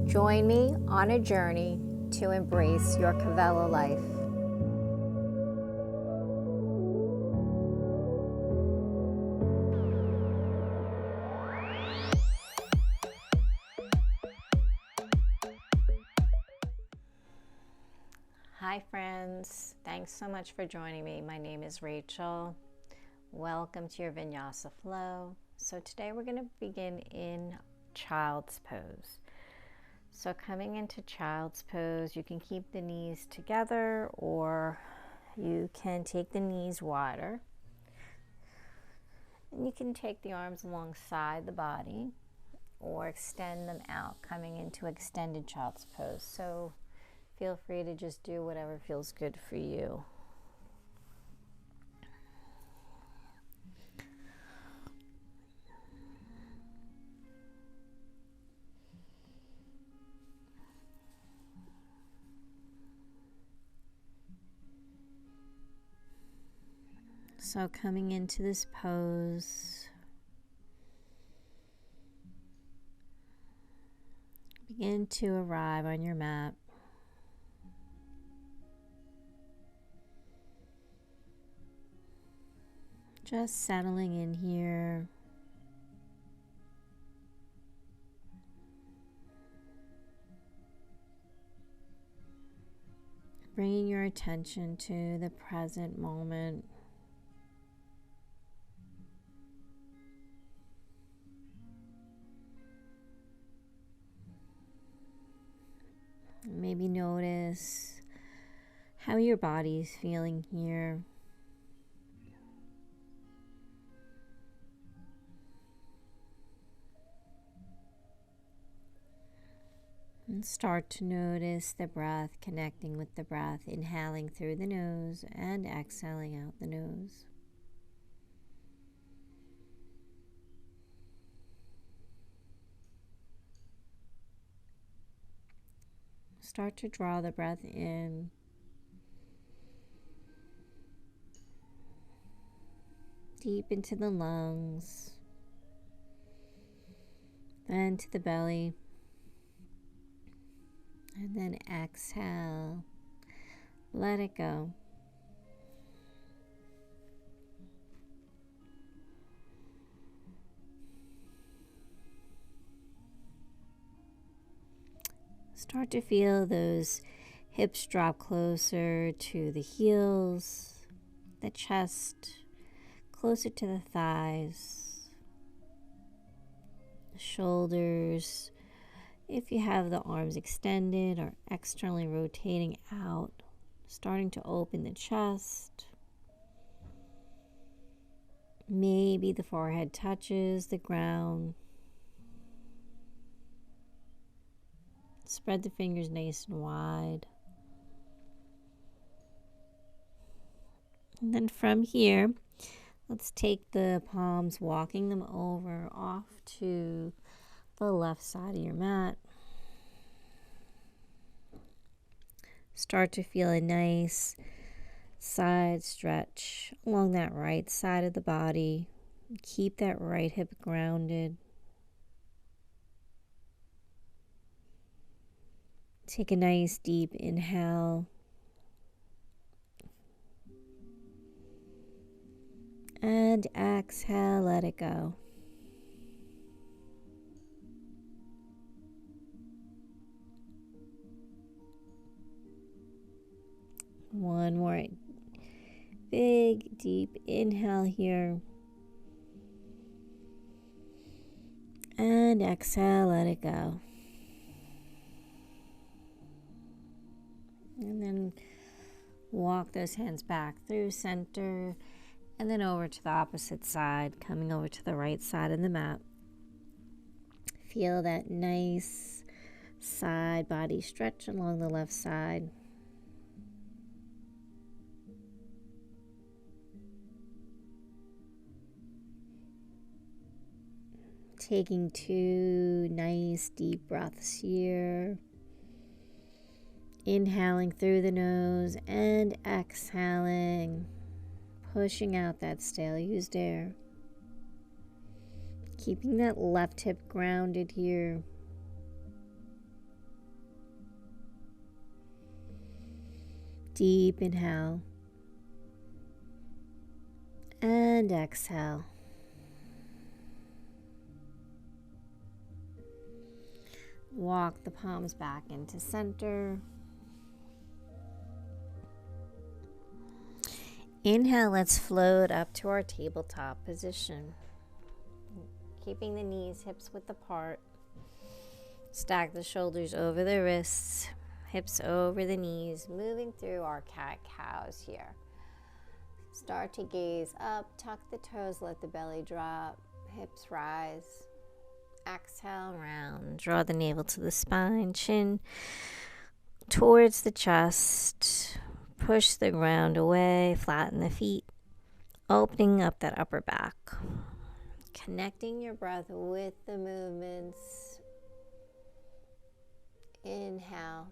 Join me on a journey to embrace your Kavela life. Hi friends, thanks so much for joining me. My name is Rachel. Welcome to your Vinyasa Flow. So today we're going to begin in Child's Pose. So coming into Child's Pose, you can keep the knees together or you can take the knees wider. And you can take the arms alongside the body or extend them out, coming into extended Child's Pose. So feel free to just do whatever feels good for you. So coming into this pose, begin to arrive on your mat. Just settling in here. Bringing your attention to the present moment. Maybe notice how your body is feeling here. And start to notice the breath connecting with the breath, inhaling through the nose and exhaling out the nose. Start to draw the breath in. Deep into the lungs. Then to the belly. And then exhale. Let it go. Start to feel those hips drop closer to the heels, the chest closer to the thighs, the shoulders. If you have the arms extended or externally rotating out, starting to open the chest. Maybe the forehead touches the ground. Spread the fingers nice and wide. And then from here, let's take the palms, walking them over off to the left side of your mat. Start to feel a nice side stretch along that right side of the body. Keep that right hip grounded. Take a nice deep inhale. And exhale, let it go. One more big, deep inhale here. And exhale, let it go. And then walk those hands back through center and then over to the opposite side, coming over to the right side of the mat. Feel that nice side body stretch along the left side. Taking 2 nice deep breaths here. Inhaling through the nose and exhaling, pushing out that stale used air. Keeping that left hip grounded here. Deep inhale. And exhale. Walk the palms back into center. Inhale, let's float up to our tabletop position. Keeping the knees, hips width apart. Stack the shoulders over the wrists, hips over the knees, moving through our cat-cows here. Start to gaze up, tuck the toes, let the belly drop, hips rise. Exhale, round. Draw the navel to the spine, chin towards the chest. Push the ground away, flatten the feet, opening up that upper back. Connecting your breath with the movements. Inhale.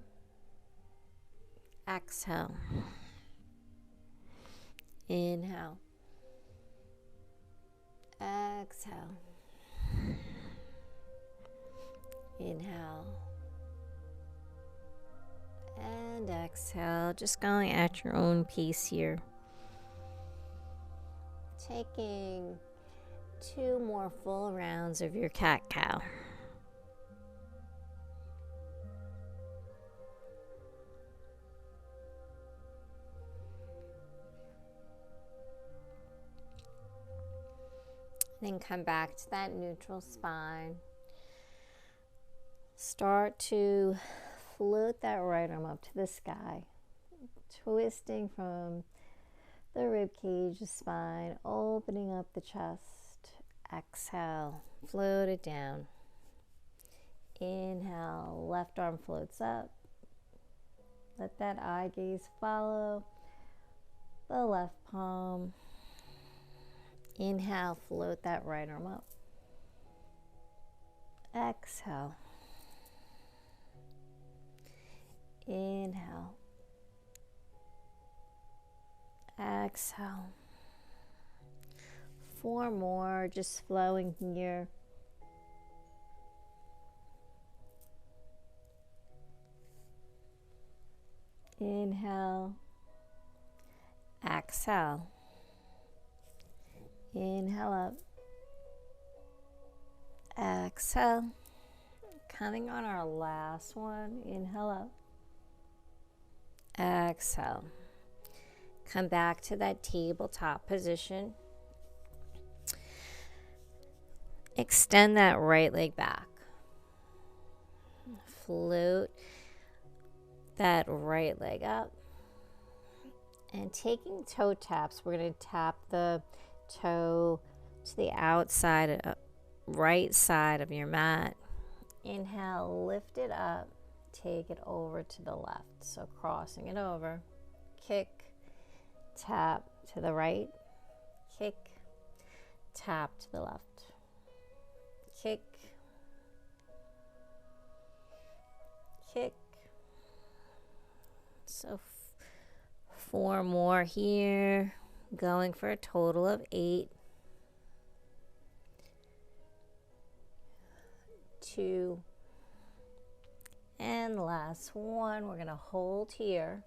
Exhale. Inhale. Exhale. Inhale and exhale, just going at your own pace here. Taking 2 more full rounds of your cat-cow. Then come back to that neutral spine. Start to float that right arm up to the sky, twisting from the rib cage, the spine, opening up the chest. Exhale, float it down. Inhale, left arm floats up. Let that eye gaze follow the left palm. Inhale, float that right arm up. Exhale. Inhale. Exhale. 4 more, just flowing here. Inhale. Exhale. Inhale up. Exhale. Coming on our last one. Inhale up. Exhale. Come back to that tabletop position. Extend that right leg back. Float that right leg up. And taking toe taps, we're going to tap the toe to the outside, right side of your mat. Inhale, lift it up. Take it over to the left. So crossing it over. Kick, tap to the right. Kick, tap to the left. Kick, kick. So 4 more here. Going for a total of 8. 2. And last one, we're going to hold here.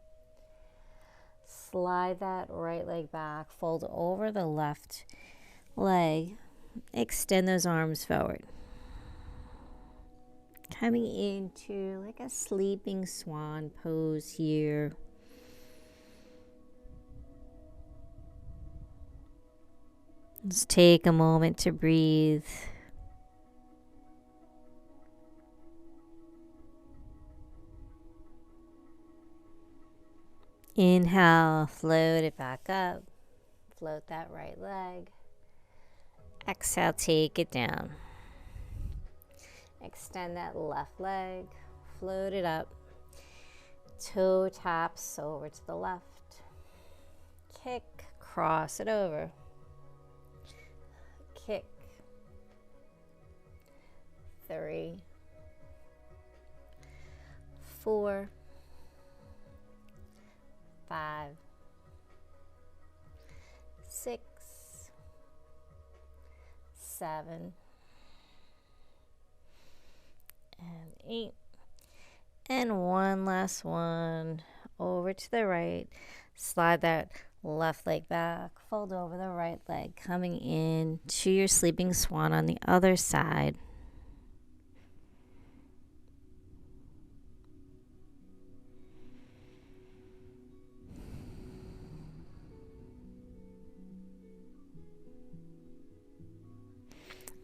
Slide that right leg back, fold over the left leg. Extend those arms forward. Coming into like a sleeping swan pose here. Let's take a moment to breathe. Inhale, float it back up. Float that right leg. Exhale, take it down. Extend that left leg. Float it up. Toe taps over to the left. Kick, cross it over. Kick. 3. 4. 5, 6, 7, and 8. And one last one. over to the right. Slide that left leg back. Fold over the right leg, coming in to your sleeping swan on the other side.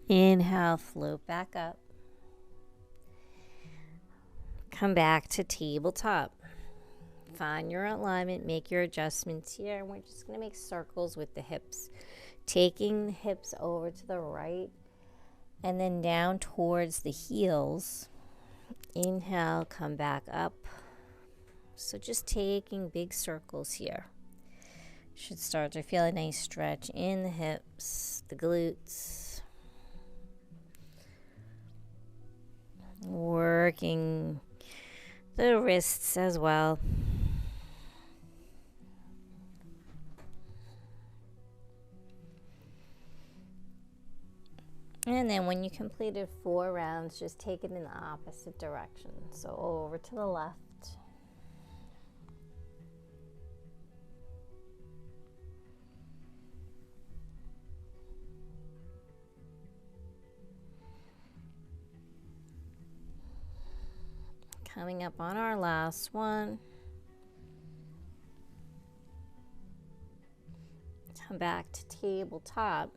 Inhale, float back up. Come back to tabletop. Find your alignment, make your adjustments here. And we're just going to make circles with the hips. Taking the hips over to the right and then down towards the heels. Inhale, come back up. So just taking big circles here. Should start to feel a nice stretch in the hips, the glutes. Working the wrists as well. And then when you completed 4 rounds, just take it in the opposite direction. So over to the left. Coming up on our last one. Come back to tabletop.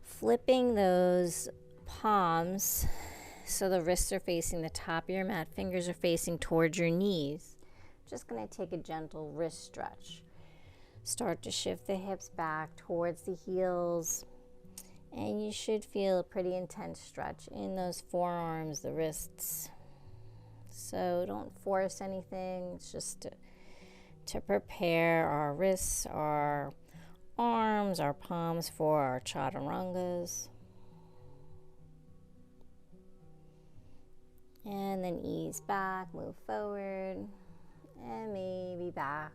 Flipping those palms so the wrists are facing the top of your mat, fingers are facing towards your knees. Just going to take a gentle wrist stretch. Start to shift the hips back towards the heels, and you should feel a pretty intense stretch in those forearms, the wrists. So don't force anything. It's just to prepare our wrists, our arms, our palms for our chaturangas. And then ease back, move forward, and maybe back.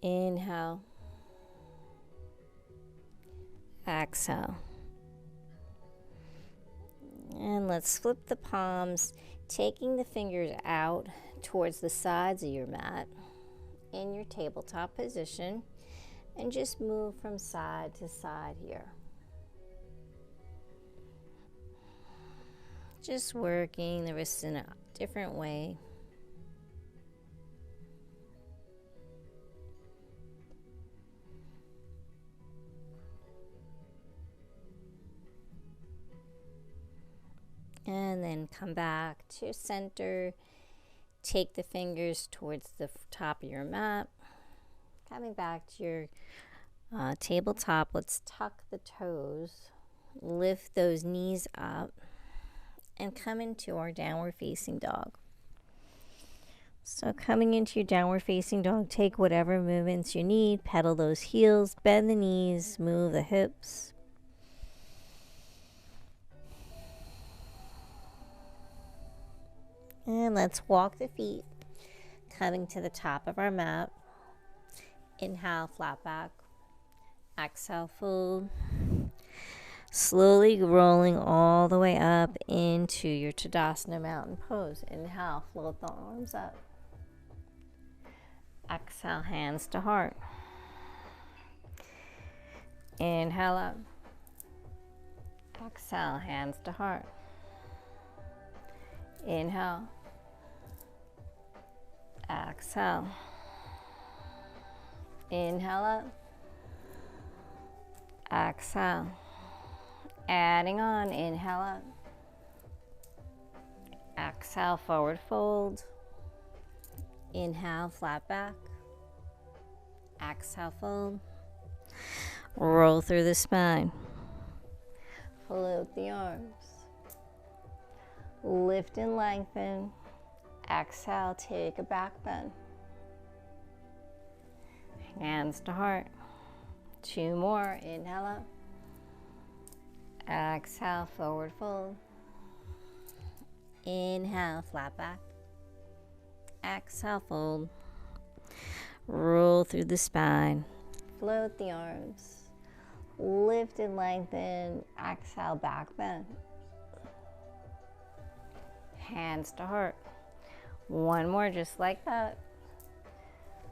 Inhale. Exhale. And let's flip the palms, taking the fingers out towards the sides of your mat in your tabletop position, and just move from side to side here. Just working the wrists in a different way. And then come back to center. Take the fingers towards the top of your mat. Coming back to your tabletop, let's tuck the toes. Lift those knees up and come into our downward facing dog. So coming into your downward facing dog, take whatever movements you need. Pedal those heels, bend the knees, move the hips. And let's walk the feet, coming to the top of our mat. Inhale, flat back. Exhale, fold. Slowly rolling all the way up into your Tadasana mountain pose. Inhale, float the arms up. Exhale, hands to heart. Inhale up. Exhale, hands to heart. Inhale. Exhale. Inhale up. Exhale. Adding on. Inhale up. Exhale, forward fold. Inhale, flat back. Exhale, fold. Roll through the spine. Float the arms. Lift and lengthen. Exhale, take a back bend. Hands to heart. 2 more. Inhale up. Exhale, forward fold. Inhale, flat back. Exhale, fold. Roll through the spine. Float the arms. Lift and lengthen. Exhale, back bend. hands to heart. One more just like that.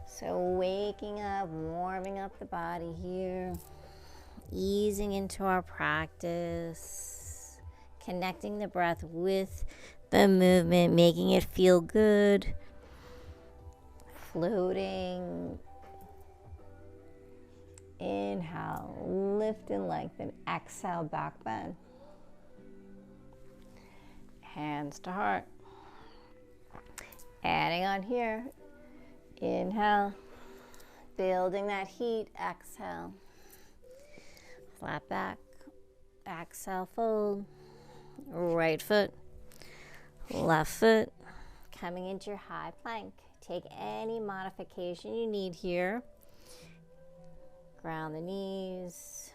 So waking up, warming up the body here, easing into our practice, connecting the breath with the movement, making it feel good, floating. Inhale, lift and lengthen. Exhale, back bend. Hands to heart. Adding on here. Inhale, building that heat. Exhale, flat back. Exhale, fold. Right foot, left foot. Coming into your high plank. Take any modification you need here. Ground the knees,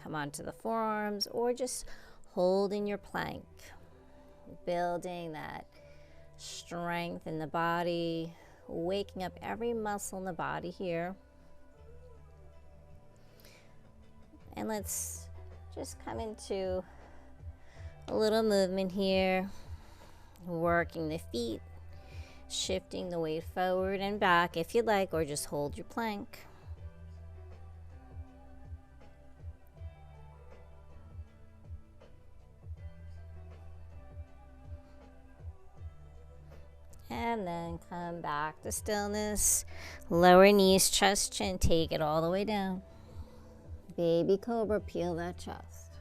come onto the forearms, or just hold in your plank. Building that strength in the body, waking up every muscle in the body here. And let's just come into a little movement here, working the feet, shifting the weight forward and back if you'd like, or just hold your plank. And then come back to stillness. Lower knees, chest, chin. Take it all the way down. Baby cobra, peel that chest.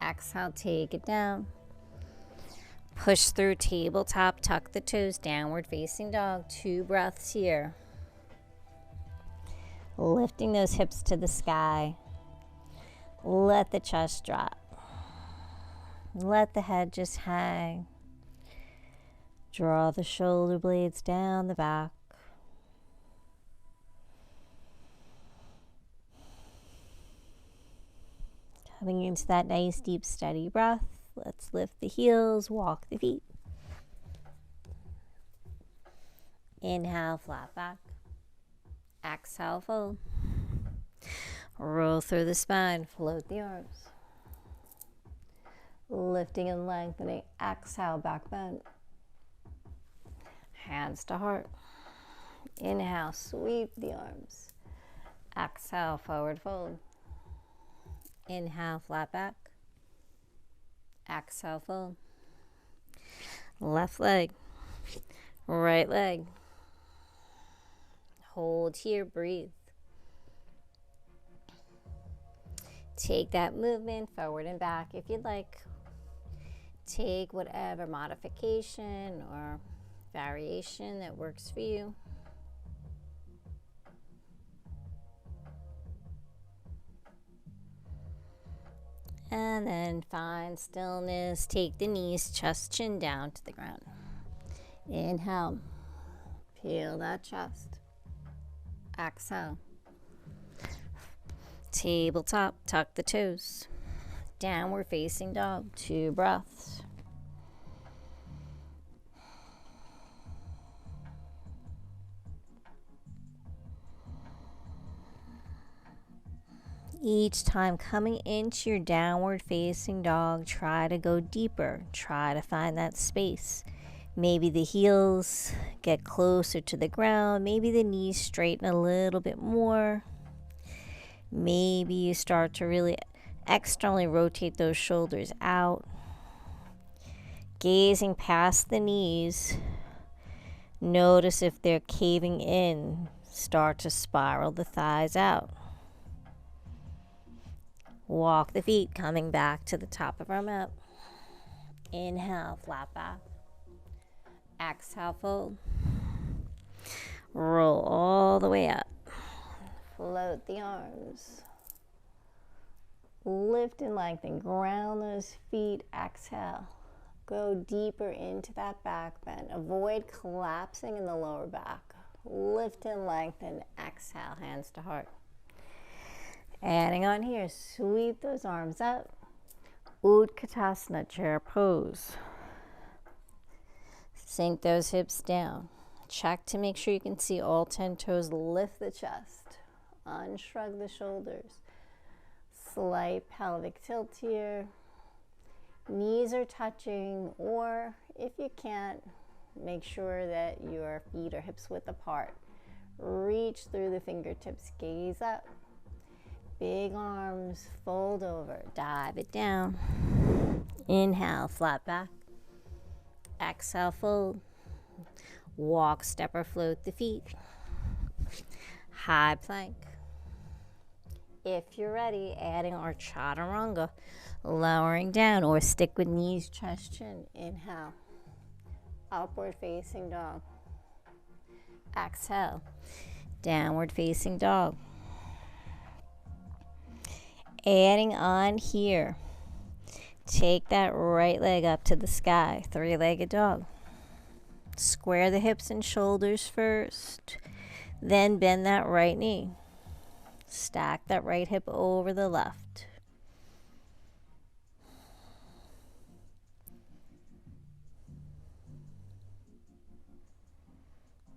Exhale, take it down. Push through tabletop, tuck the toes, downward facing dog. 2 breaths here. Lifting those hips to the sky. Let the chest drop. Let the head just hang. Draw the shoulder blades down the back. Coming into that nice, deep, steady breath. Let's lift the heels, walk the feet. Inhale, flat back. Exhale, fold. Roll through the spine, float the arms. Lifting and lengthening. Exhale, back bend. Hands to heart. Inhale, sweep the arms. Exhale, forward fold. Inhale, flat back. Exhale, fold. Left leg, right leg. Hold here, breathe. Take that movement forward and back if you'd like. Take whatever modification or variation that works for you. And then find stillness. Take the knees, chest, chin down to the ground. Inhale. Peel that chest. Exhale. Tabletop, tuck the toes. Downward facing dog. 2 breaths. Each time coming into your downward facing dog, try to go deeper. Try to find that space. Maybe the heels get closer to the ground. Maybe the knees straighten a little bit more. Maybe you start to really externally rotate those shoulders out. Gazing past the knees. Notice if they're caving in. Start to spiral the thighs out. Walk the feet, coming back to the top of our mat. Inhale, flat back. Exhale, fold. Roll all the way up. Float the arms. Lift and lengthen. Ground those feet. Exhale. Go deeper into that back bend. Avoid collapsing in the lower back. Lift and lengthen. Exhale, hands to heart. Adding on here, sweep those arms up. Utkatasana, chair pose. Sink those hips down. Check to make sure you can see all 10 toes. Lift the chest. Unshrug the shoulders. Slight pelvic tilt here. Knees are touching, or if you can't, make sure that your feet are hips width apart. Reach through the fingertips, gaze up. Big arms, fold over, dive it down. Inhale, flat back. Exhale, fold. Walk, step, or float the feet. High plank. If you're ready, adding our chaturanga, lowering down, or stick with knees, chest, chin. Inhale, upward facing dog. Exhale, downward facing dog. Adding on here, take that right leg up to the sky, three-legged dog. Square the hips and shoulders first, then bend that right knee. Stack that right hip over the left.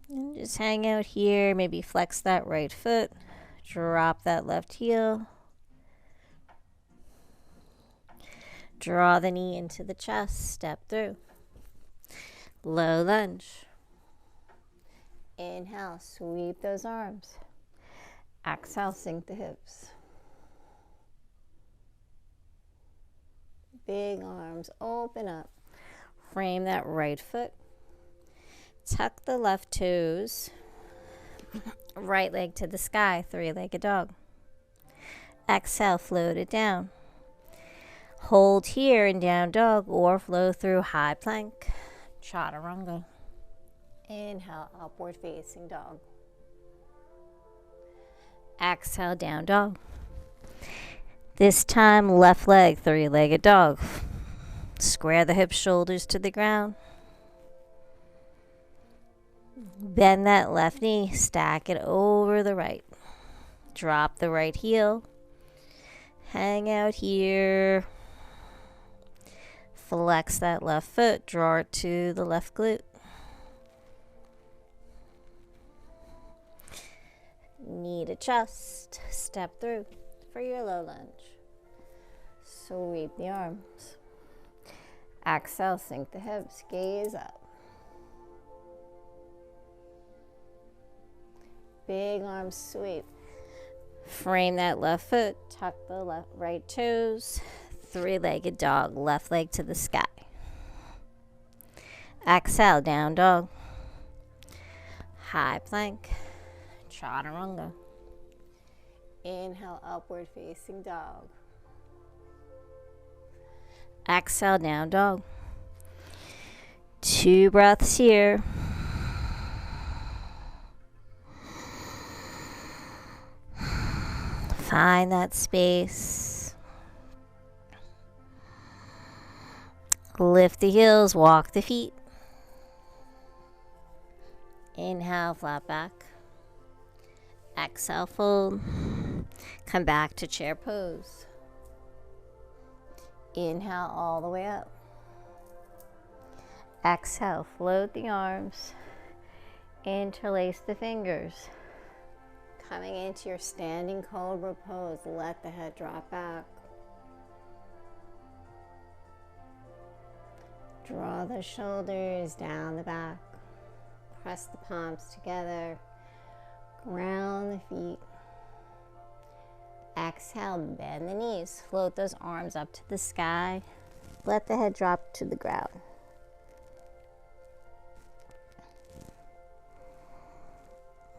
And just hang out here, maybe flex that right foot, drop that left heel. Draw the knee into the chest, step through. Low lunge. Inhale, sweep those arms. Exhale, sink the hips. Big arms, open up. Frame that right foot. Tuck the left toes. Right leg to the sky, three-legged dog. Exhale, float it down. Hold here in down dog or flow through high plank. Chaturanga. Inhale, upward facing dog. Exhale, down dog. This time, left leg, three-legged dog. Square the hips, shoulders to the ground. Bend that left knee, stack it over the right. Drop the right heel. Hang out here. Flex that left foot, draw it to the left glute. Knee to chest, step through for your low lunge. Sweep the arms. Exhale, sink the hips, gaze up. Big arms sweep. Frame that left foot, tuck the right toes. Three-legged dog, left leg to the sky. Exhale, down dog. High plank. Chaturanga. Inhale, upward facing dog. Exhale, down dog. 2 breaths here. Find that space. Lift the heels, walk the feet. Inhale, flat back. Exhale, fold. Come back to chair pose. Inhale all the way up. Exhale, float the arms. Interlace the fingers. Coming into your standing cobra pose, let the head drop back. Draw the shoulders down the back. Press the palms together. Ground the feet. Exhale, bend the knees. Float those arms up to the sky. Let the head drop to the ground.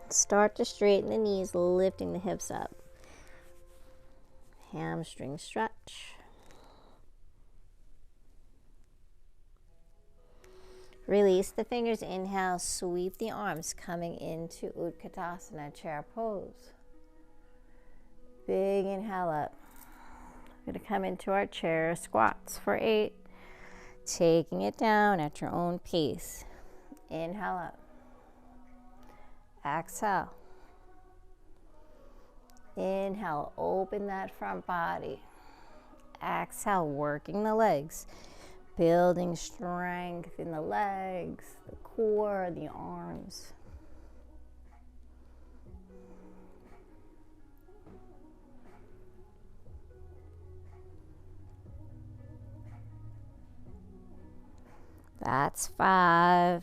Start to straighten the knees, lifting the hips up. Hamstring stretch. Release the fingers, inhale, sweep the arms, coming into Utkatasana, chair pose. Big inhale up. We're going to come into our chair squats for 8. Taking it down at your own pace. Inhale up. Exhale. Inhale, open that front body. Exhale, working the legs. Building strength in the legs, the core, the arms. That's 5.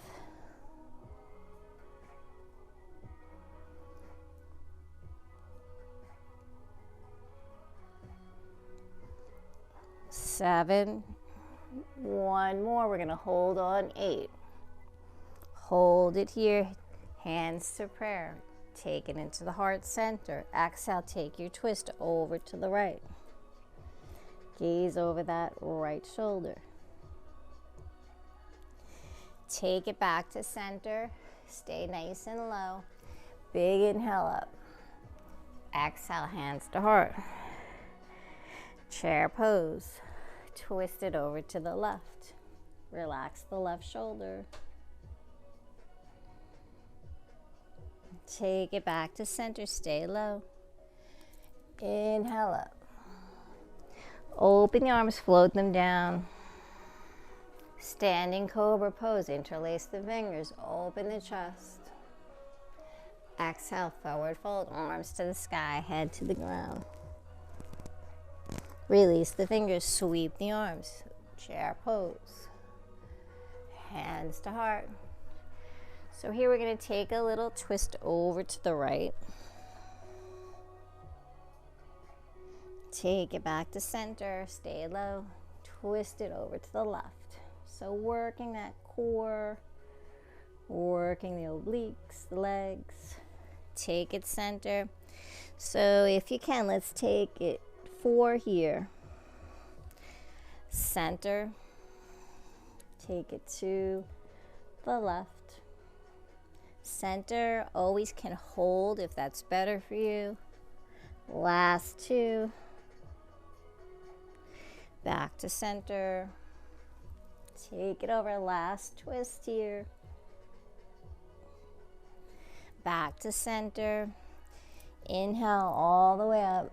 7. One more. We're going to hold on. 8. Hold it here. Hands to prayer. Take it into the heart center. Exhale, take your twist over to the right. Gaze over that right shoulder. Take it back to center. Stay nice and low. Big inhale up. Exhale, hands to heart. Chair pose. Twist it over to the left. Relax the left shoulder. Take it back to center. Stay low. Inhale up. Open your arms, float them down. Standing cobra pose. Interlace the fingers. Open the chest. Exhale, forward fold. Arms to the sky, head to the ground. Release the fingers. Sweep the arms. Chair pose. Hands to heart. So here we're going to take a little twist over to the right. Take it back to center. Stay low. Twist it over to the left. So working that core, working the obliques, the legs. Take it center. So if you can, let's take it 4 here. Center. Take it to the left. Center. Always can hold if that's better for you. Last 2. Back to center. Take it over. Last twist here. Back to center. Inhale all the way up.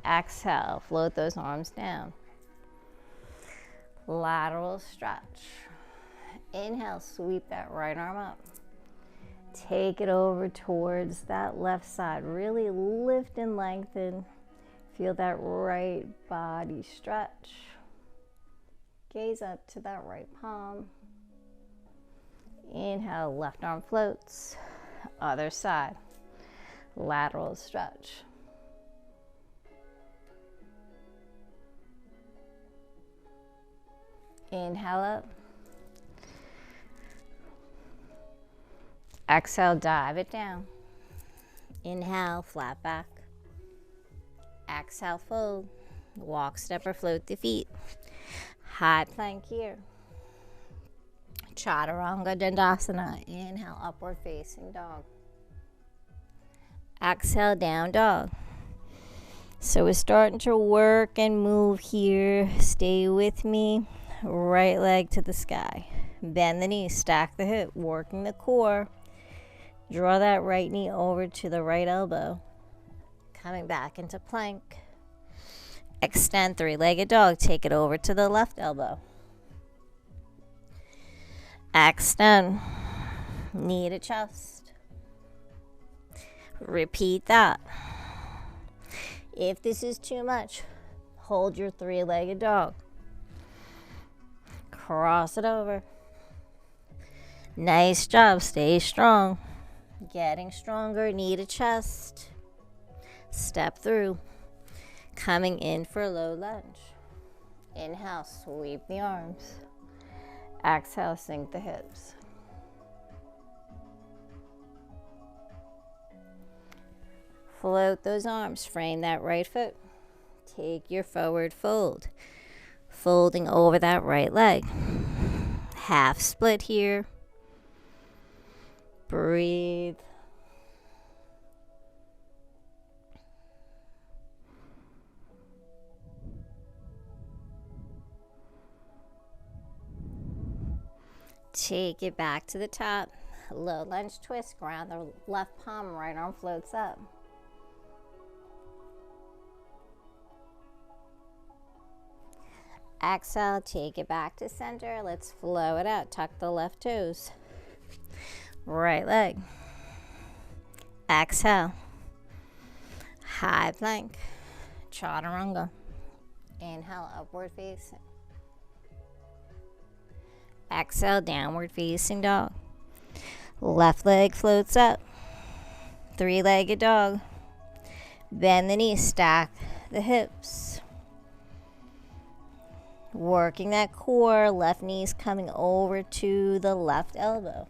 Exhale, float those arms down. Lateral stretch. Inhale, sweep that right arm up. Take it over towards that left side. Really lift and lengthen. Feel that right body stretch. Gaze up to that right palm. Inhale, left arm floats. Other side. Lateral stretch. Inhale up. Exhale, dive it down. Inhale, flat back. Exhale, fold. Walk, step, or float the feet. High plank here. Chaturanga Dandasana. Inhale, upward facing dog. Exhale, down dog. So we're starting to work and move here. Stay with me. Right leg to the sky. Bend the knee, stack the hip, working the core. Draw that right knee over to the right elbow. Coming back into plank. Extend three-legged dog. Take it over to the left elbow. Extend. Knee to chest. Repeat that. If this is too much, hold your three-legged dog. Cross it over. Nice job. Stay strong. Getting stronger. Knee to chest. Step through. Coming in for a low lunge. Inhale, sweep the arms. Exhale, sink the hips. Float those arms. Frame that right foot. Take your forward fold. Folding over that right leg. Half split here. Breathe. Take it back to the top. Low lunge twist. Ground the left palm. Right arm floats up. Exhale, take it back to center. Let's flow it out. Tuck the left toes. Right leg. Exhale. High plank. Chaturanga. Inhale, upward facing. Exhale, downward facing dog. Left leg floats up. Three-legged dog. Bend the knees, stack the hips. Working that core, left knee's coming over to the left elbow.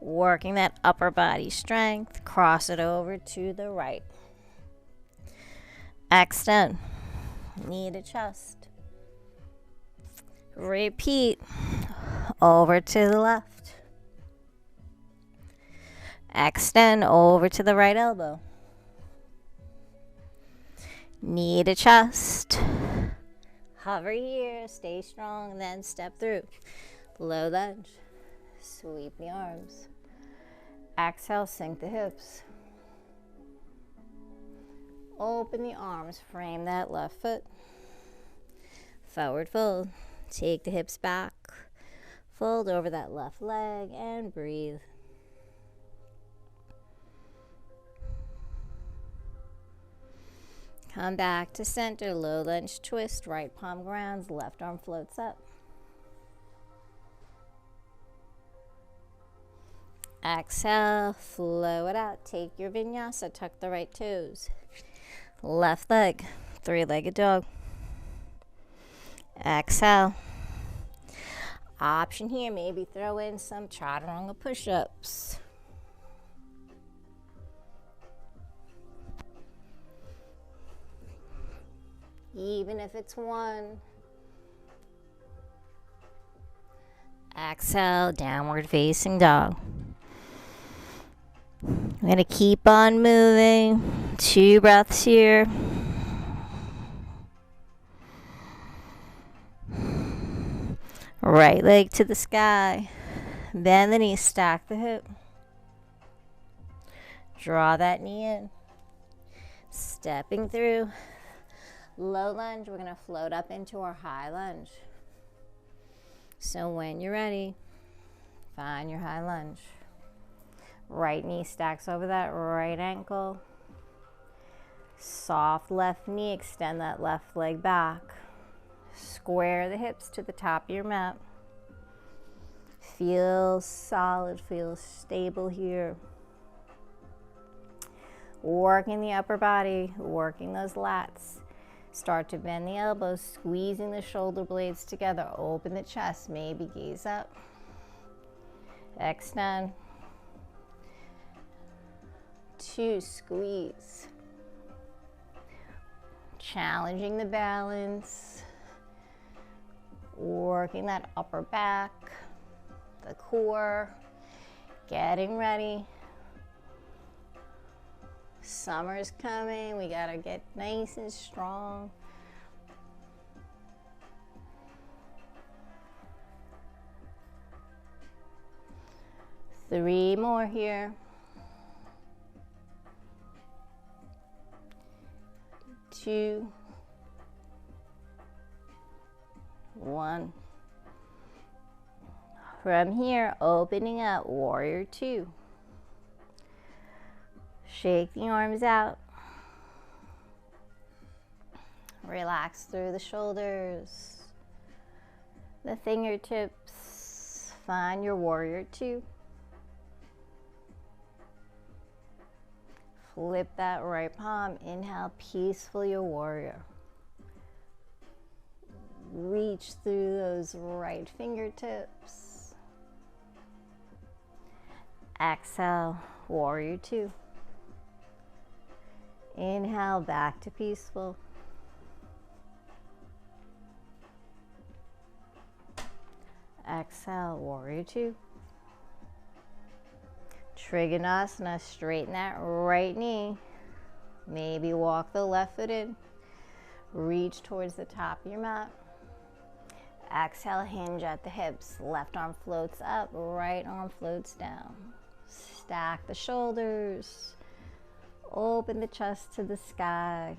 Working that upper body strength, cross it over to the right. Extend, knee to chest. Repeat, over to the left. Extend over to the right elbow. Knee to chest. Hover here, stay strong, then step through. Low lunge. Sweep the arms. Exhale, sink the hips. Open the arms, frame that left foot. Forward fold. Take the hips back. Fold over that left leg and breathe. Come back to center, low lunge twist, right palm grounds, left arm floats up. Exhale, flow it out. Take your vinyasa, tuck the right toes. Left leg, three-legged dog. Exhale. Option here, maybe throw in some chaturanga push-ups. Even if it's one. Exhale, downward facing dog. I'm going to keep on moving. 2 breaths here. Right leg to the sky. Bend the knee, stack the hip. Draw that knee in. Stepping through. Low lunge, we're going to float up into our high lunge. So when you're ready, find your high lunge. Right knee stacks over that right ankle. Soft left knee, extend that left leg back. Square the hips to the top of your mat. Feel solid, feel stable here. Working the upper body, working those lats. Start to bend the elbows, squeezing the shoulder blades together. Open the chest, maybe gaze up. Extend. 2, squeeze. Challenging the balance. Working that upper back, the core. Getting ready. Summer's coming, we gotta get nice and strong. Three more here. 2, 1. From here, opening up, warrior 2. Shake the arms out. Relax through the shoulders, the fingertips. Find your warrior 2. Flip that right palm. Inhale, peaceful, your warrior. Reach through those right fingertips. Exhale, warrior 2. Inhale, back to peaceful. Exhale, warrior 2. Trikonasana, straighten that right knee. Maybe walk the left foot in. Reach towards the top of your mat. Exhale, hinge at the hips. Left arm floats up, right arm floats down. Stack the shoulders. Open the chest to the sky.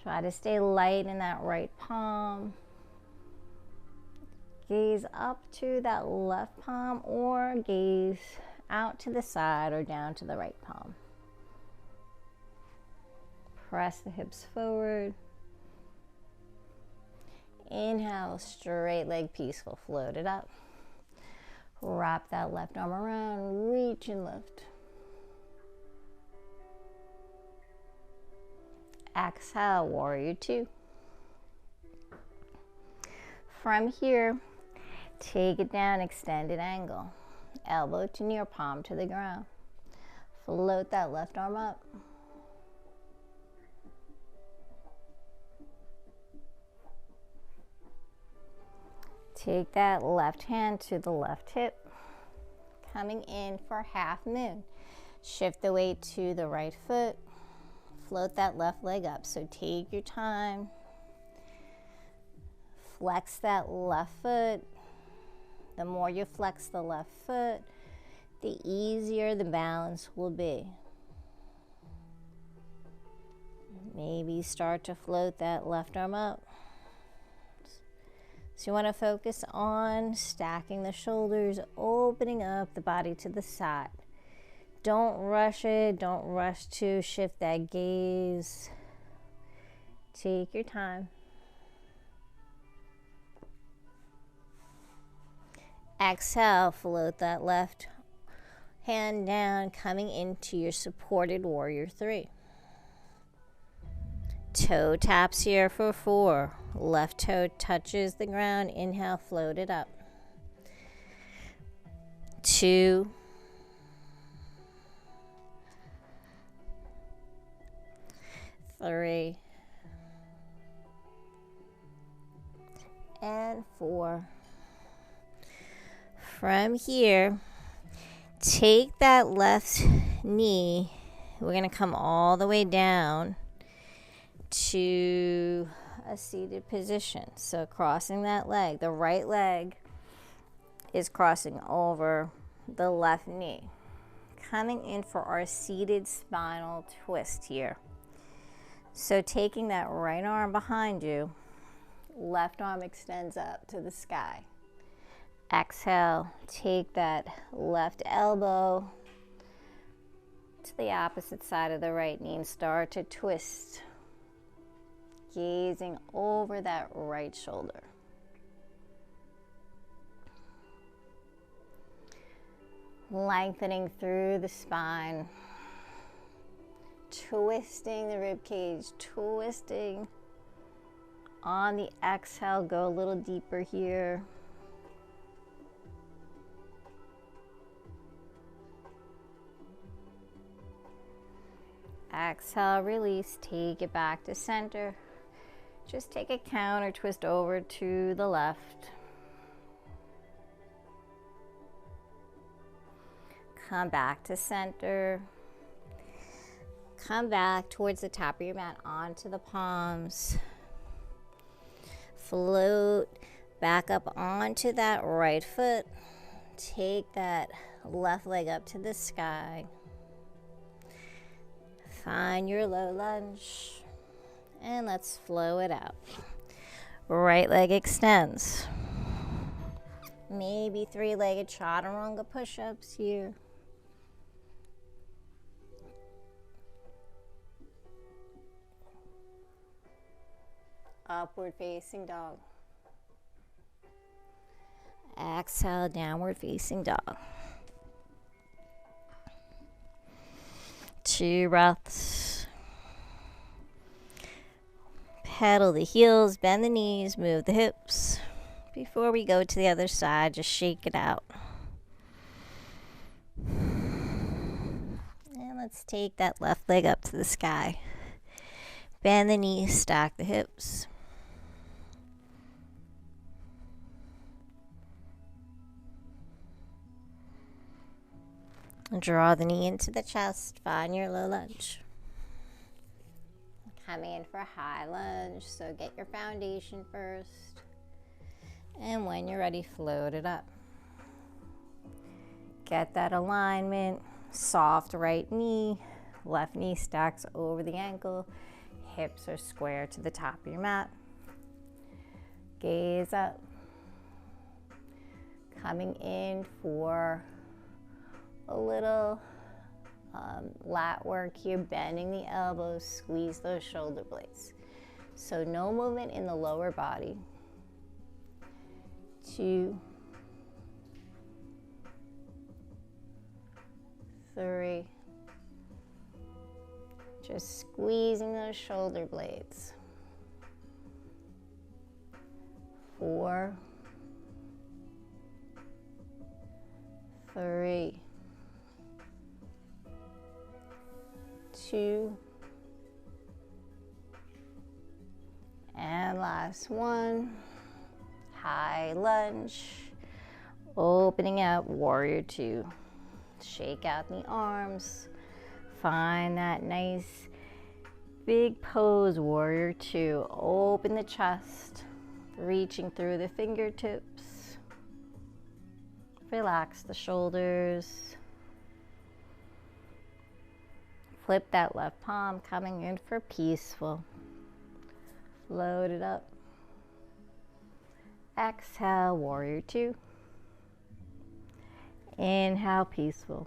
Try to stay light in that right palm. Gaze up to that left palm or gaze out to the side or down to the right palm. Press the hips forward. inhale, straight leg, peaceful, float it up. Wrap that left arm around, reach and lift. Exhale, warrior two. From here, take it down, extended angle. Elbow to near, palm to the ground. Float that left arm up. Take that left hand to the left hip. Coming in for half moon. Shift the weight to the right foot. Float that left leg up. So take your time. Flex that left foot. The more you flex the left foot, the easier the balance will be. Maybe start to float that left arm up. So you want to focus on stacking the shoulders, opening up the body to the side. Don't rush it. Don't rush to shift that gaze. Take your time. Exhale, float that left hand down, coming into your supported warrior three. Toe taps here for 4. Left toe touches the ground. Inhale, float it up. 2. 3. And 4. From here, take that left knee. We're going to come all the way down to a seated position. So crossing that leg, the right leg is crossing over the left knee. Coming in for our seated spinal twist here. So taking that right arm behind you, left arm extends up to the sky. Exhale, take that left elbow to the opposite side of the right knee and start to twist. Gazing over that right shoulder. Lengthening through the spine. Twisting the rib cage, twisting. On the exhale, go a little deeper here. Exhale, release, take it back to center. Just take a counter twist over to the left. Come back to center. Come back towards the top of your mat onto the palms. Float back up onto that right foot. Take that left leg up to the sky. Find your low lunge. And let's flow it out. Right leg extends. Maybe 3-legged chaturanga push-ups here. Upward facing dog. Exhale, downward facing dog. 2 breaths. Pedal the heels, bend the knees, move the hips. Before we go to the other side, just shake it out. And let's take that left leg up to the sky. Bend the knees, stack the hips. Draw the knee into the chest, find your low lunge. Coming in for a high lunge, so get your foundation first. And when you're ready, float it up. Get that alignment, soft right knee, left knee stacks over the ankle, hips are square to the top of your mat. Gaze up. Coming in for a little lat work here, bending the elbows, squeeze those shoulder blades. So no movement in the lower body. 2, 3. Just squeezing those shoulder blades. 4, 3, 2, and last one. High lunge, opening out, warrior 2. Shake out the arms, find that nice big pose, warrior 2. Open the chest, reaching through the fingertips. Relax the shoulders. Flip that left palm, coming in for peaceful. Float it up. Exhale, warrior 2. Inhale, peaceful.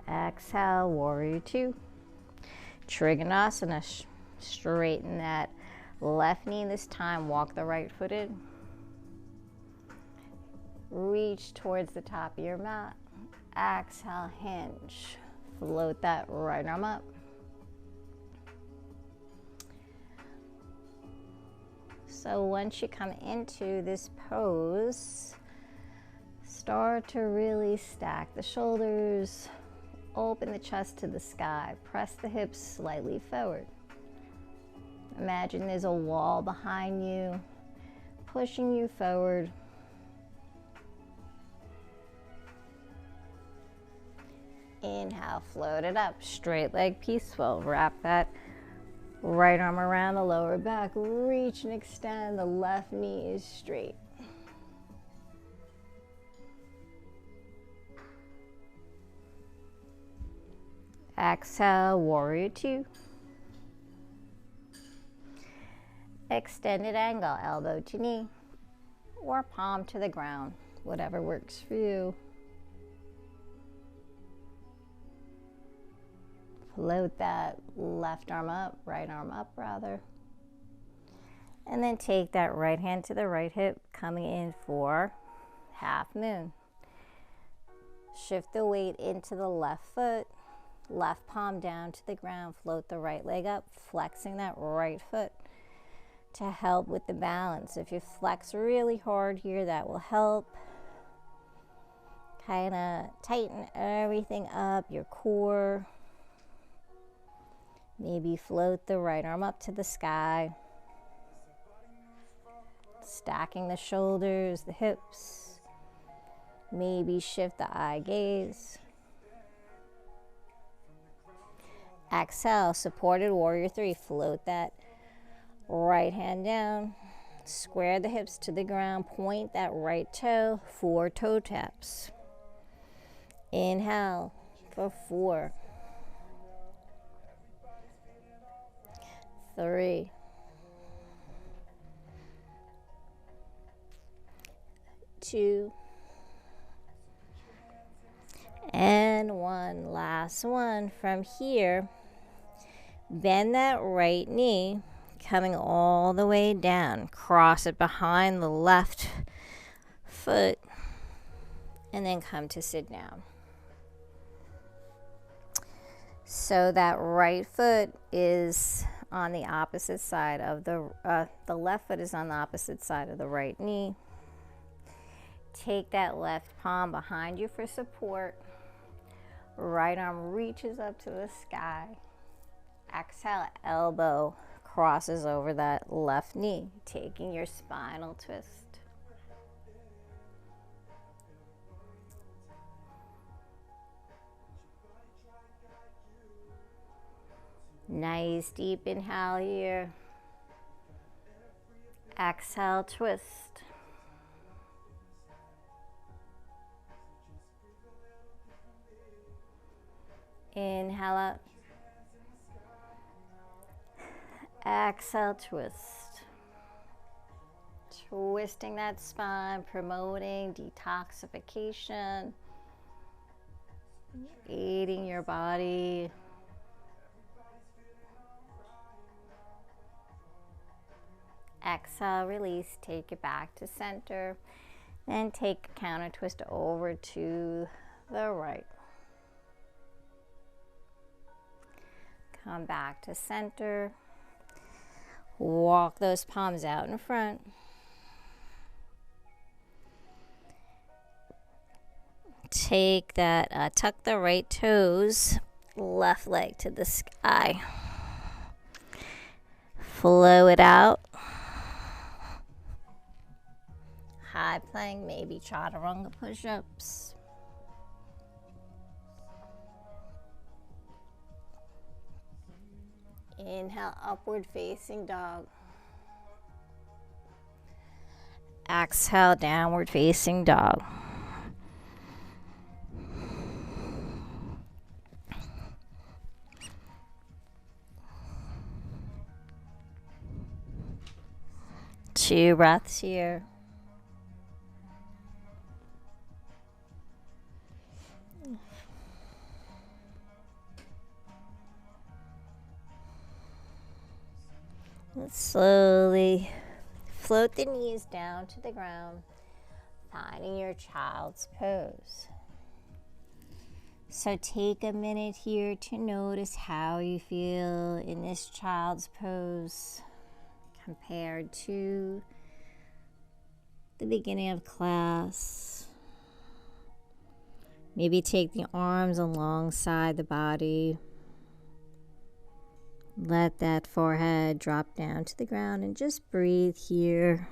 Exhale, warrior 2. Trikonasana. Straighten that left knee this time. Walk the right foot in. Reach towards the top of your mat. Exhale, hinge. Float that right arm up. So once you come into this pose, start to really stack the shoulders, open the chest to the sky, press the hips slightly forward. Imagine there's a wall behind you, pushing you forward. Inhale, float it up, straight leg, peaceful. Wrap that right arm around the lower back, reach and extend, the left knee is straight. Exhale, warrior 2. Extended angle, elbow to knee, or palm to the ground, whatever works for you. Float that left arm up, right arm up rather. And then take that right hand to the right hip, coming in for half moon. Shift the weight into the left foot, left palm down to the ground, float the right leg up, flexing that right foot to help with the balance. If you flex really hard here, that will help kind of tighten everything up, your core. Maybe float the right arm up to the sky, stacking the shoulders, the hips. Maybe shift the eye gaze. Exhale, supported warrior 3. Float that right hand down, square the hips to the ground, point that right toe, 4 toe taps. Inhale for 4, 3, 2, and 1. Last one. From here, bend that right knee, coming all the way down. Cross it behind the left foot, and then come to sit down. So that right foot is on the opposite side of the left foot is on the opposite side of the right knee. Take that left palm behind you for support. Right arm reaches up to the sky. Exhale, elbow crosses over that left knee, taking your spinal twist. Nice deep inhale here. Exhale, twist. Inhale up. Exhale, twist. Twisting that spine, promoting detoxification, aiding your body. Exhale, release, take it back to center. Then take a counter twist over to the right. Come back to center. Walk those palms out in front. Take that, tuck the right toes, left leg to the sky. Flow it out. High plank, maybe chaturanga push-ups. Inhale, upward facing dog. Exhale, downward facing dog. Two breaths here. Let's slowly float the knees down to the ground, finding your child's pose. So take a minute here to notice how you feel in this child's pose compared to the beginning of class. Maybe take the arms alongside the body. Let that forehead drop down to the ground and just breathe here.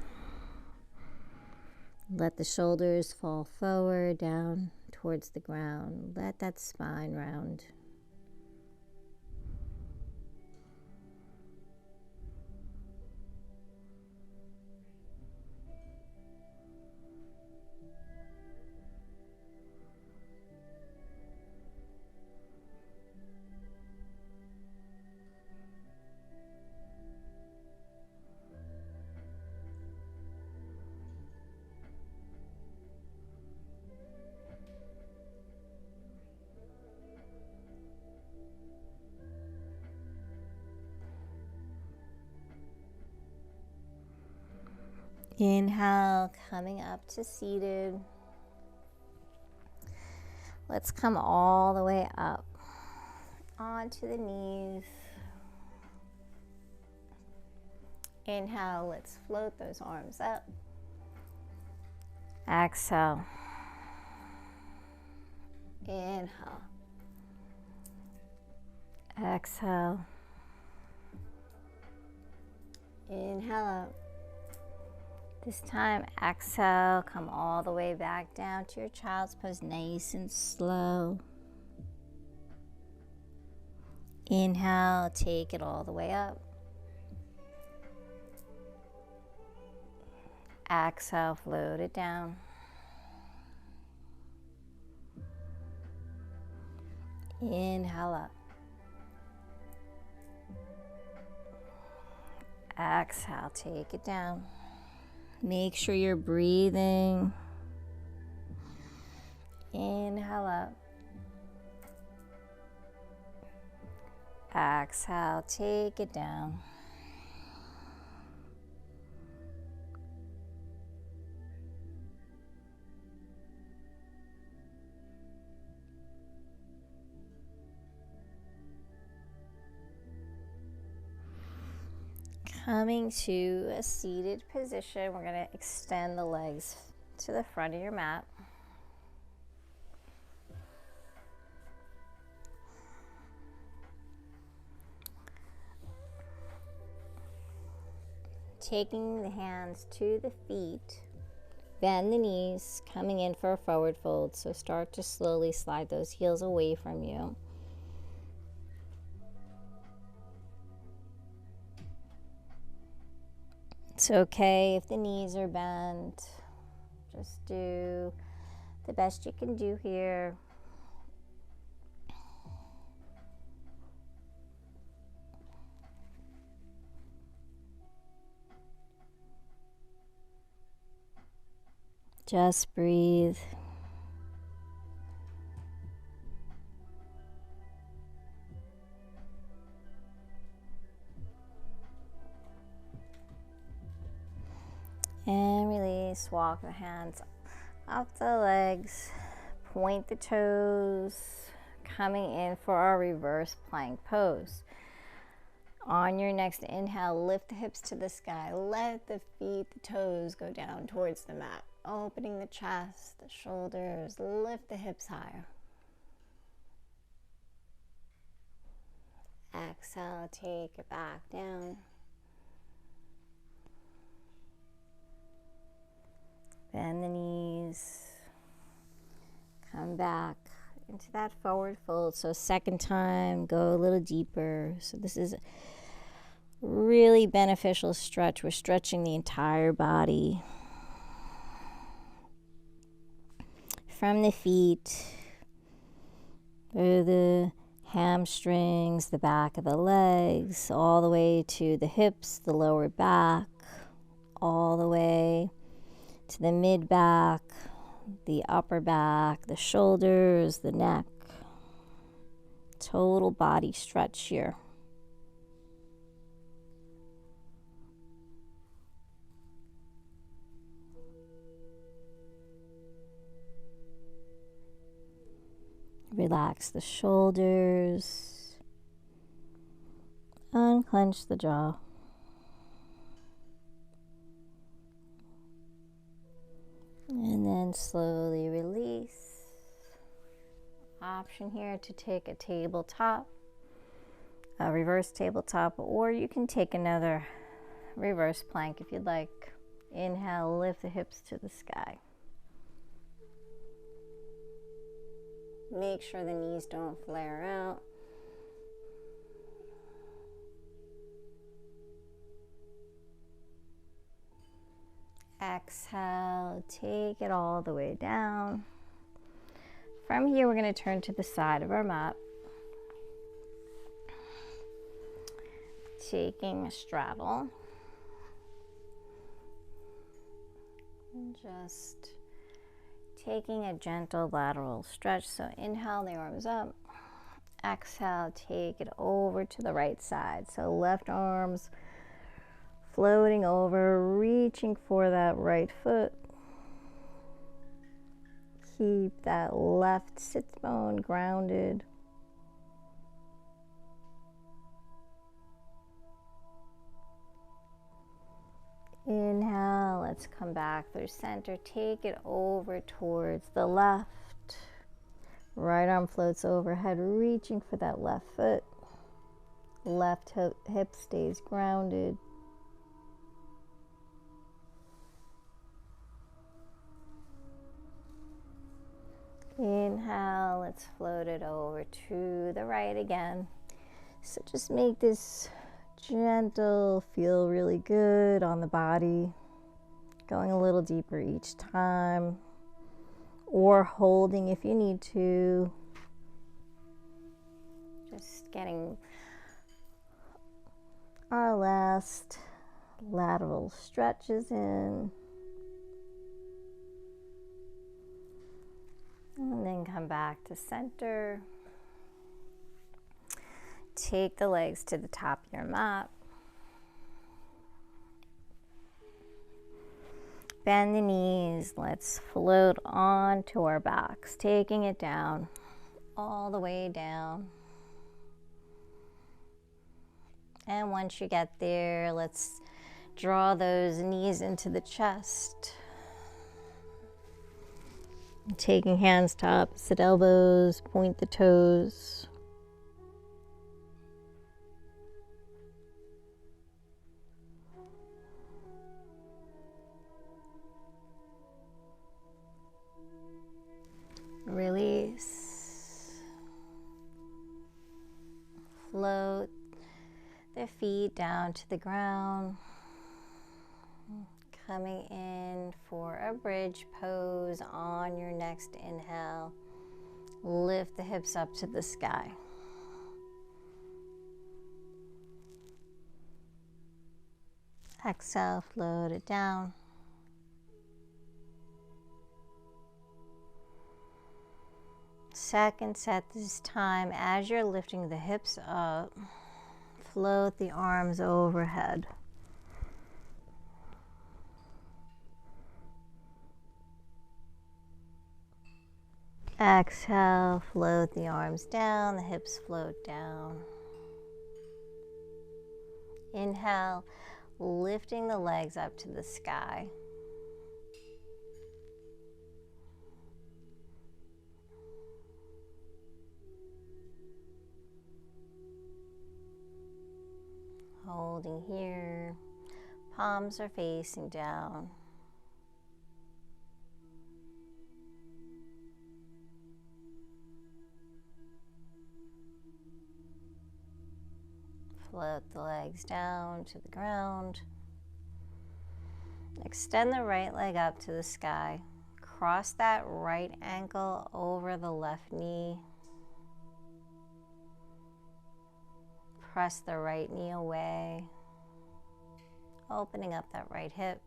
Let the shoulders fall forward, down towards the ground. Let that spine round. Inhale, coming up to seated. Let's come all the way up onto the knees. Inhale, let's float those arms up. Exhale. Inhale. Exhale. Inhale up. This time, exhale, come all the way back down to your child's pose, nice and slow. Inhale, take it all the way up. Exhale, float it down. Inhale up. Exhale, take it down. Make sure you're breathing. Inhale up. Exhale, take it down. Coming to a seated position, we're going to extend the legs to the front of your mat. Taking the hands to the feet, bend the knees, coming in for a forward fold. So start to slowly slide those heels away from you. It's okay if the knees are bent. Just do the best you can do here. Just breathe. Nice. Walk the hands up the legs. Point the toes. Coming in for our reverse plank pose. On your next inhale, lift the hips to the sky. Let the feet, the toes go down towards the mat. Opening the chest, the shoulders, lift the hips higher. Exhale, take it back down. Bend the knees. Come back into that forward fold. So second time, go a little deeper. So this is a really beneficial stretch. We're stretching the entire body. From the feet, through the hamstrings, the back of the legs, all the way to the hips, the lower back, all the way to the mid back, the upper back, the shoulders, the neck. Total body stretch here. Relax the shoulders. Unclench the jaw. And then slowly release. Option here to take a tabletop, a reverse tabletop, or you can take another reverse plank if you'd like. Inhale, lift the hips to the sky. Make sure the knees don't flare out. Exhale, take it all the way down. From here, we're going to turn to the side of our mat. Taking a straddle. And just taking a gentle lateral stretch. So inhale, the arms up. Exhale, take it over to the right side. So left arms floating over, reaching for that right foot. Keep that left sit bone grounded. Inhale, let's come back through center. Take it over towards the left. Right arm floats overhead, reaching for that left foot. Left hip stays grounded. Inhale, let's float it over to the right again. So just make this gentle, feel really good on the body. Going a little deeper each time, or holding if you need to. Just getting our last lateral stretches in. And then come back to center. Take the legs to the top of your mat. Bend the knees. Let's float onto our backs, taking it down, all the way down. And once you get there, let's draw those knees into the chest. Taking hands to opposite elbows, point the toes. Release. Float the feet down to the ground. Coming in for a bridge pose on your next inhale. Lift the hips up to the sky. Exhale, float it down. Second set this time, as you're lifting the hips up, float the arms overhead. Exhale, float the arms down, the hips float down. Inhale, lifting the legs up to the sky. Holding here, palms are facing down. Float the legs down to the ground. Extend the right leg up to the sky. Cross that right ankle over the left knee. Press the right knee away, opening up that right hip.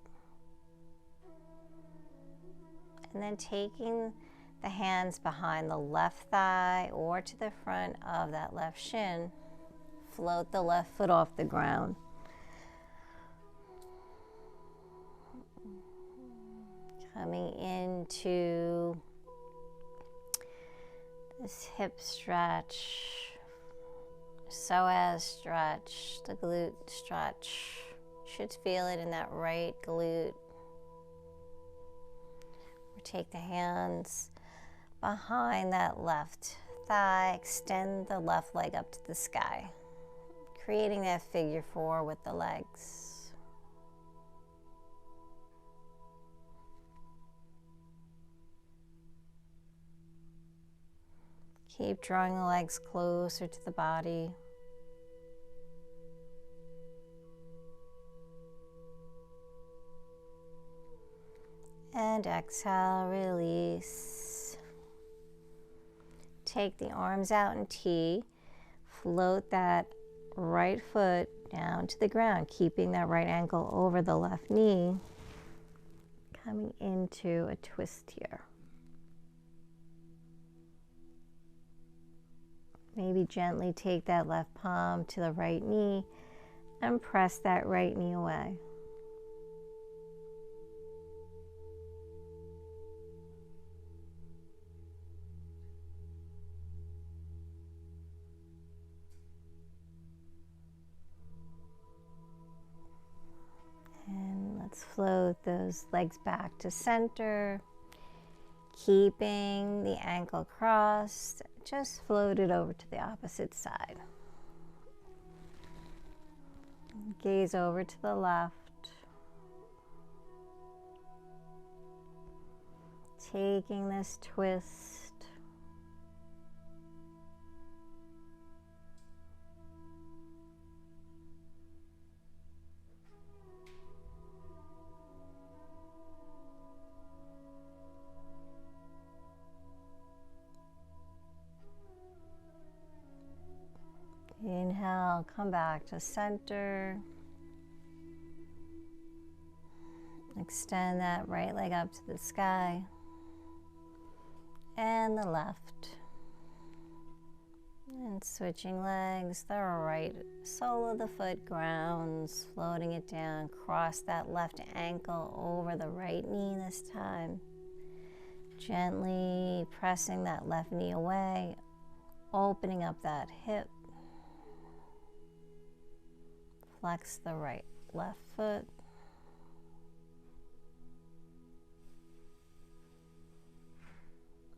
And then taking the hands behind the left thigh or to the front of that left shin, float the left foot off the ground. Coming into this hip stretch, psoas stretch, the glute stretch. You should feel it in that right glute. Or take the hands behind that left thigh, extend the left leg up to the sky, creating that figure four with the legs. Keep drawing the legs closer to the body. And exhale, release. Take the arms out in T. Float that right foot down to the ground, keeping that right ankle over the left knee. Coming into a twist here. Maybe gently take that left palm to the right knee and press that right knee away. And let's float those legs back to center. Keeping the ankle crossed, just float it over to the opposite side. Gaze over to the left. Taking this twist. Inhale, come back to center. Extend that right leg up to the sky. And the left. And switching legs, the right sole of the foot grounds, floating it down. Cross that left ankle over the right knee this time. Gently pressing that left knee away, opening up that hip. Flex the left foot.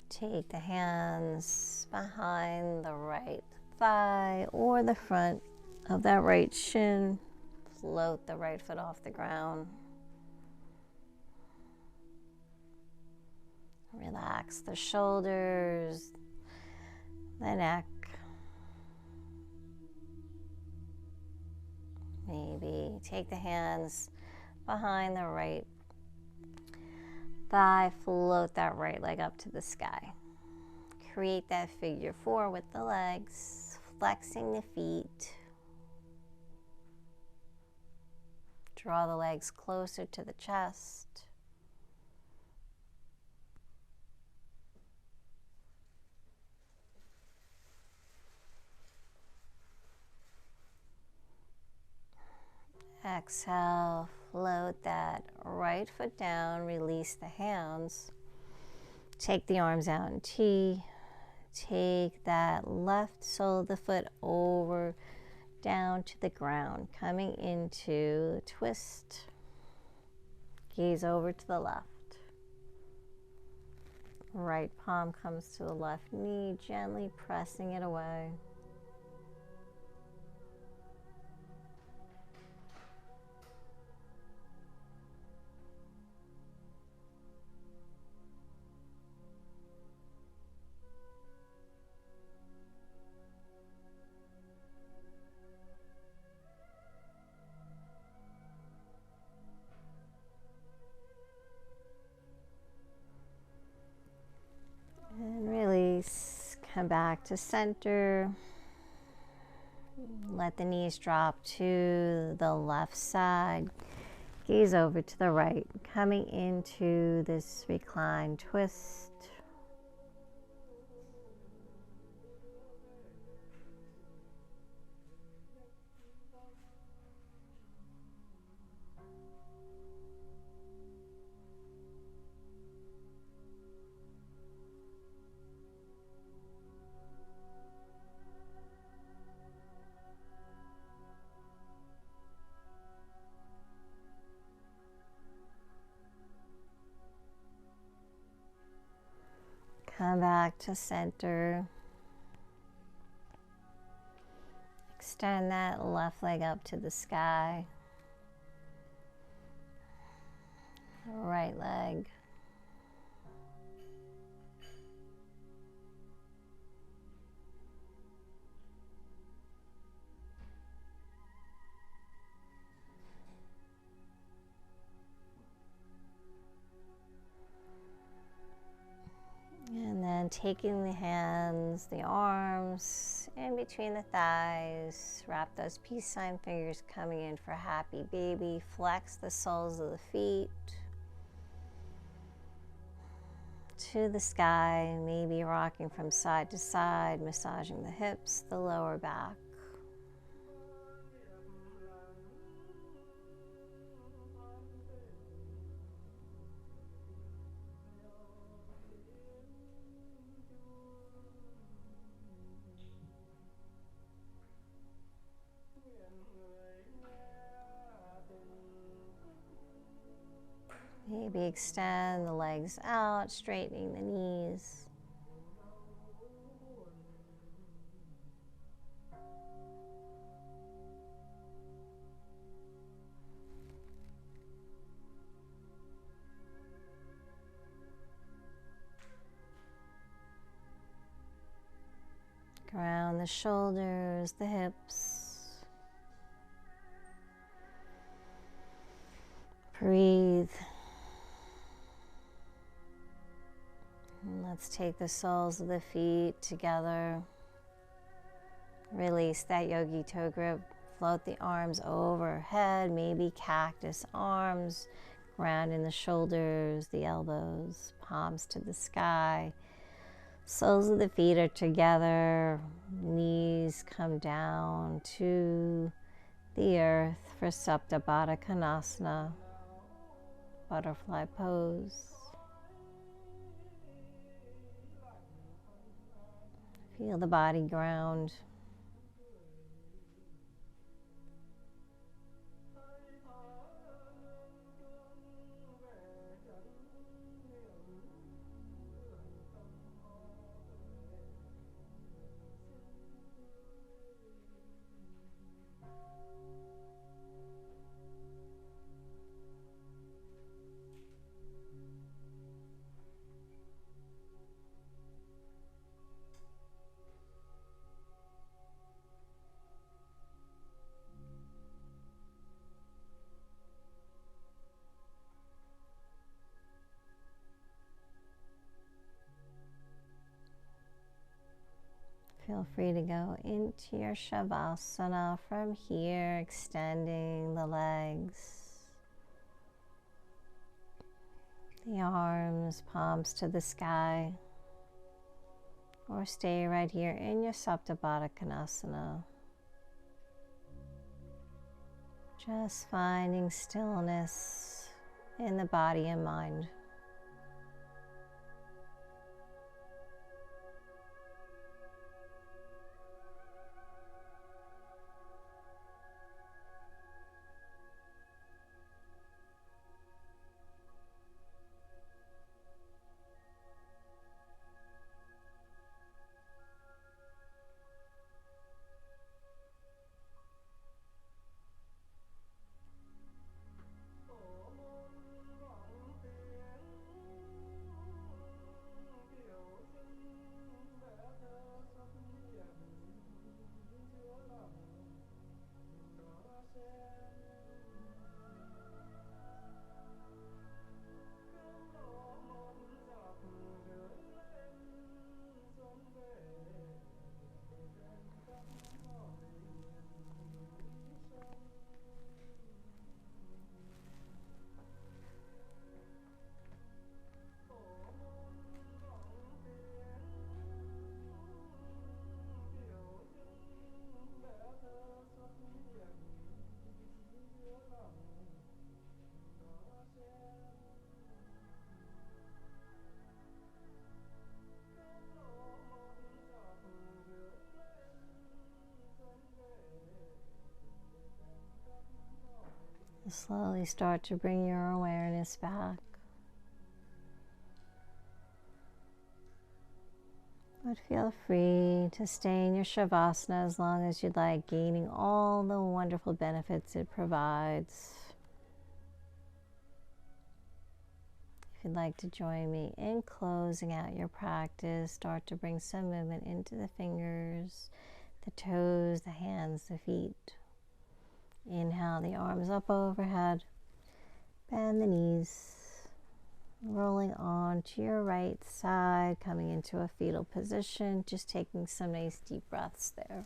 Take the hands behind the right thigh or the front of that right shin. Float the right foot off the ground. Relax the shoulders, the neck. Maybe take the hands behind the right thigh, float that right leg up to the sky. Create that figure four with the legs, flexing the feet. Draw the legs closer to the chest. Exhale, float that right foot down, release the hands. Take the arms out in T. Take that left sole of the foot over down to the ground, coming into twist. Gaze over to the left. Right palm comes to the left knee, gently pressing it away. And release, come back to center. Let the knees drop to the left side. Gaze over to the right, coming into this reclined twist. Come back to center. Extend that left leg up to the sky. Right leg. And then taking the hands, the arms, in between the thighs, wrap those peace sign fingers coming in for happy baby. Flex the soles of the feet to the sky, maybe rocking from side to side, massaging the hips, the lower back. Maybe extend the legs out, straightening the knees. Ground the shoulders, the hips. Breathe. And let's take the soles of the feet together. Release that yogi toe grip. Float the arms overhead, maybe cactus arms. Ground in the shoulders, the elbows, palms to the sky. Soles of the feet are together. Knees come down to the earth for Supta Baddha Konasana, butterfly pose. Feel the body ground. Feel free to go into your Shavasana from here, extending the legs, the arms, palms to the sky, or stay right here in your Supta Baddha Konasana. Just finding stillness in the body and mind. Slowly start to bring your awareness back. But feel free to stay in your Shavasana as long as you'd like, gaining all the wonderful benefits it provides. If you'd like to join me in closing out your practice, start to bring some movement into the fingers, the toes, the hands, the feet. Inhale the arms up overhead, bend the knees, rolling on to your right side, coming into a fetal position, just taking some nice deep breaths there.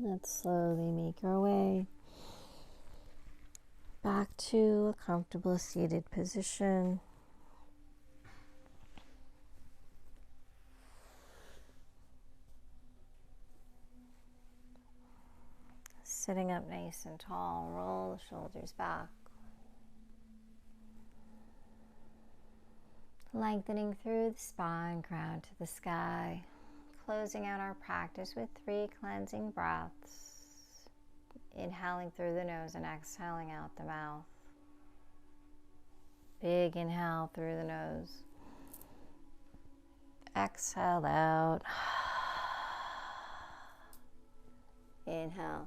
Let's slowly make our way back to a comfortable seated position. Sitting up nice and tall, roll the shoulders back. Lengthening through the spine, crown to the sky. Closing out our practice with 3 cleansing breaths. Inhaling through the nose and exhaling out the mouth. Big inhale through the nose. Exhale out. Inhale.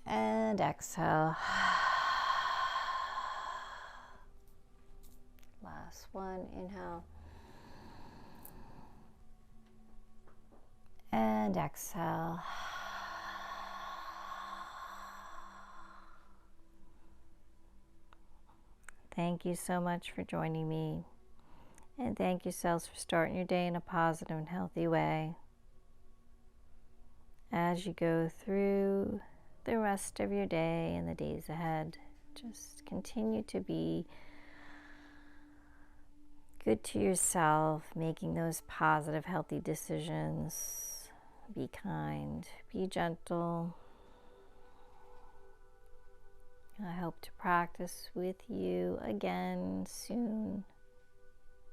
And exhale. Last one, inhale. And exhale. Thank you so much for joining me. And thank yourselves for starting your day in a positive and healthy way. As you go through the rest of your day and the days ahead, just continue to be good to yourself, making those positive, healthy decisions. Be kind, be gentle. I hope to practice with you again soon.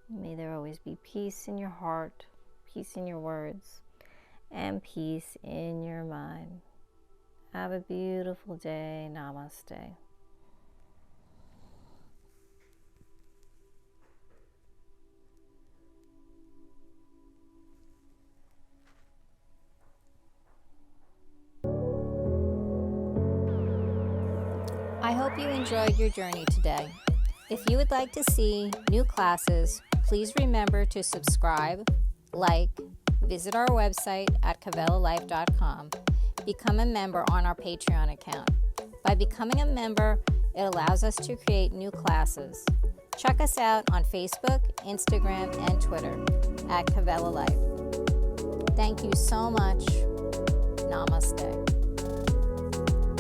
May there always be peace in your heart, peace in your words, and peace in your mind. Have a beautiful day. Namaste. I hope you enjoyed your journey today. If you would like to see new classes, please remember to subscribe, like, visit our website at kavelalife.com, become a member on our Patreon account. By becoming a member, it allows us to create new classes. Check us out on Facebook, Instagram, and Twitter at Kavela Life. Thank you so much. Namaste.